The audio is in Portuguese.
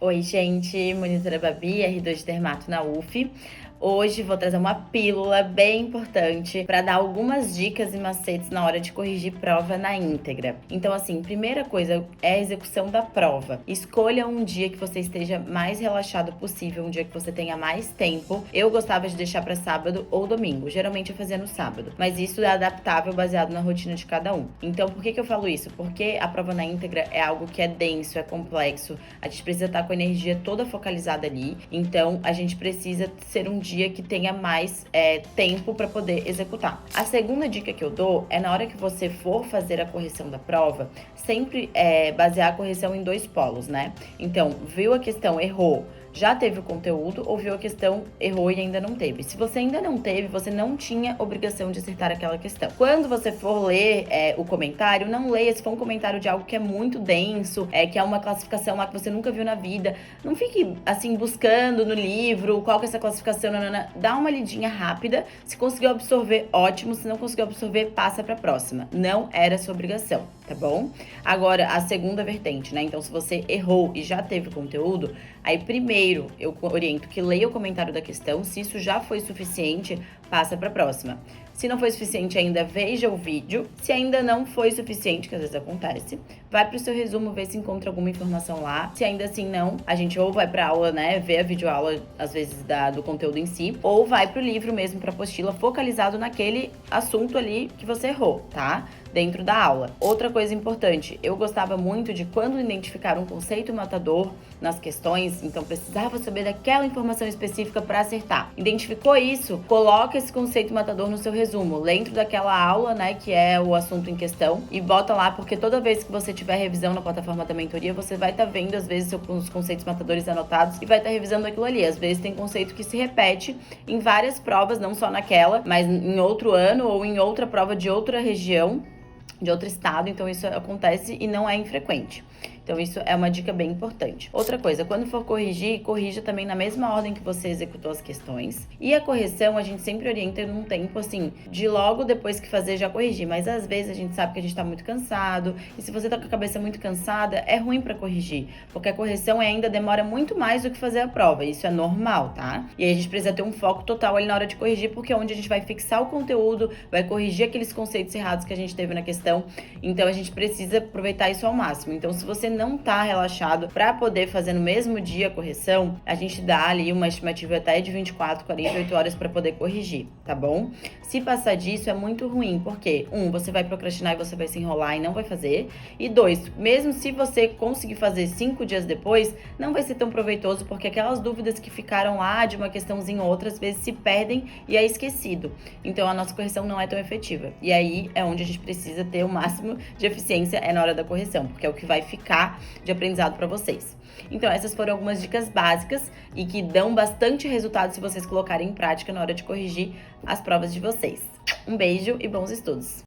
Oi, gente, monitora Babi, R2 de Dermato na UF. Hoje vou trazer uma pílula bem importante para dar algumas dicas e macetes na hora de corrigir prova na íntegra. Então, assim, primeira coisa é a execução da prova. Escolha um dia que você esteja mais relaxado possível, um dia que você tenha mais tempo. Eu gostava de deixar para sábado ou domingo. Geralmente eu fazia no sábado, mas isso é adaptável baseado na rotina de cada um. Então, por que eu falo isso? Porque a prova na íntegra é algo que é denso, é complexo. A gente precisa estar com a energia toda focalizada ali. Então, a gente precisa ser um dia que tenha mais tempo para poder executar. A segunda dica que eu dou é na hora que você for fazer a correção da prova, sempre basear a correção em dois polos, né? Então, viu a questão, errou, já teve o conteúdo, ou viu a questão, errou e ainda não teve. Se você ainda não teve, você não tinha obrigação de acertar aquela questão. Quando você for ler o comentário, não leia se for um comentário de algo que é muito denso, que é uma classificação lá que você nunca viu na vida. Não fique, assim, buscando no livro qual que é essa classificação, dá uma lidinha rápida. Se conseguiu absorver, ótimo. Se não conseguiu absorver, passa pra próxima. Não era sua obrigação, tá bom? Agora, a segunda vertente, né? Então, se você errou e já teve conteúdo, aí primeiro eu oriento que leia o comentário da questão. Se isso já foi suficiente, passa para a próxima. Se não foi suficiente ainda, veja o vídeo. Se ainda não foi suficiente, que às vezes acontece, vai para o seu resumo, ver se encontra alguma informação lá. Se ainda assim não, a gente ou vai para aula, né, ver a videoaula, às vezes, do conteúdo em si, ou vai para o livro mesmo, para a apostila, focalizado naquele assunto ali que você errou, tá? Dentro da aula. Outra coisa importante, eu gostava muito de quando identificar um conceito matador nas questões, então precisava saber daquela informação específica para acertar. Identificou isso? Coloca esse conceito matador no seu resumo, dentro daquela aula, né, que é o assunto em questão, e bota lá, porque toda vez que você tiver revisão na plataforma da mentoria, você vai estar vendo, às vezes, os conceitos matadores anotados e vai estar revisando aquilo ali. Às vezes tem conceito que se repete em várias provas, não só naquela, mas em outro ano ou em outra prova de outra região, de outro estado, então isso acontece e não é infrequente. Então isso é uma dica bem importante. Outra coisa, quando for corrigir, corrija também na mesma ordem que você executou as questões. E a correção, a gente sempre orienta num tempo assim, de logo depois que fazer já corrigir. Mas às vezes a gente sabe que a gente tá muito cansado. E se você tá com a cabeça muito cansada, é ruim pra corrigir. Porque a correção ainda demora muito mais do que fazer a prova. Isso é normal, tá? E aí a gente precisa ter um foco total ali na hora de corrigir, porque é onde a gente vai fixar o conteúdo, vai corrigir aqueles conceitos errados que a gente teve na questão. Então a gente precisa aproveitar isso ao máximo. Então, se você não tá relaxado para poder fazer no mesmo dia a correção, a gente dá ali uma estimativa até de 24, 48 horas para poder corrigir, tá bom? Se passar disso é muito ruim, porque você vai procrastinar e você vai se enrolar e não vai fazer, e 2, mesmo se você conseguir fazer 5 dias depois, não vai ser tão proveitoso, porque aquelas dúvidas que ficaram lá de uma questãozinha ou outra, às vezes se perdem e é esquecido. Então a nossa correção não é tão efetiva. E aí é onde a gente precisa ter o máximo de eficiência, é na hora da correção, porque é o que vai ficar de aprendizado para vocês. Então essas foram algumas dicas básicas e que dão bastante resultado se vocês colocarem em prática na hora de corrigir as provas de vocês. Um beijo e bons estudos!